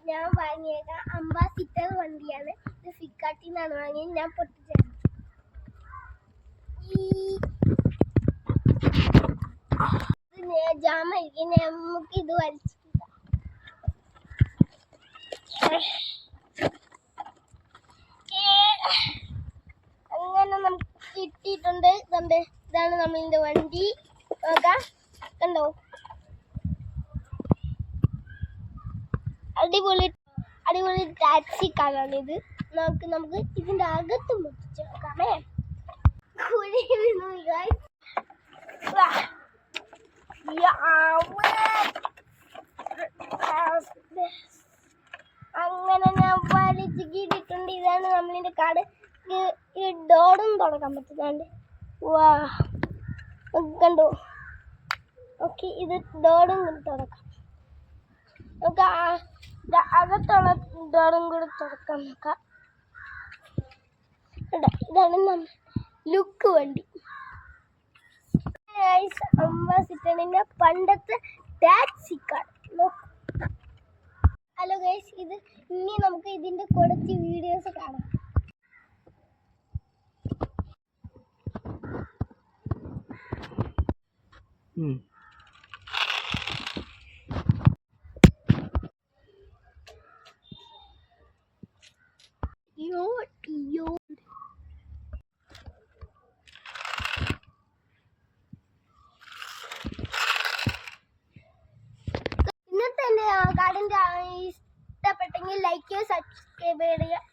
ഞാൻ വാങ്ങിയത് അംബാസിഡർ വണ്ടിയാണ്. ഇത് ഫ്ലിപ്കാർട്ടിൽ നിന്നാണ് വാങ്ങിയത്. ഞാൻ പൊട്ടിച്ചത് ജാമായിരിക്കും. നമുക്ക് ഇത് വലിച്ചിട്ടില്ല. അങ്ങനെ നമുക്ക് കിട്ടിയിട്ടുണ്ട്. ഇതാണ് നമ്മളിന്റെ വണ്ടി. നോക്കാം, കണ്ടോ? അടിപൊളി ടാക്സി കാറാണിത്. നമുക്ക് ഇതിന്റെ അകത്ത് മുട്ടിച്ച് നോക്കാമേ. അങ്ങനെ ഞാൻ വലിച്ച് കീട്ടിട്ടുണ്ട്. ഇതാണ് നമ്മളിന്റെ കാട്. ഈ ഡോറും തുറക്കാൻ പറ്റുന്നുണ്ട്. വാ, കണ്ടോ? ഓക്കെ, ഇത് ഡോറും കൂടി തുറക്കാം. നമുക്ക് അകത്തുള്ള ഡോറും കൂടി തുറക്കാൻ നോക്കാം. ഇതാണ് നമ്മൾ ലുക്ക് വണ്ടി. അംബാസിഡറിന്റെ പണ്ടത്തെ ടാക്സി കാർ. ഹലോ ഗൈസ്, ഇനി നമുക്ക് ഇതിന്റെ കുറച്ച് വീഡിയോസ് കാണാം. ഇന്നത്തെ എൻ്റെ കാർഡിൻ്റെ ഇഷ്ടപ്പെട്ടെങ്കിൽ ലൈക്ക് ചെയ്യുക, സബ്സ്ക്രൈബ് ചെയ്യുക.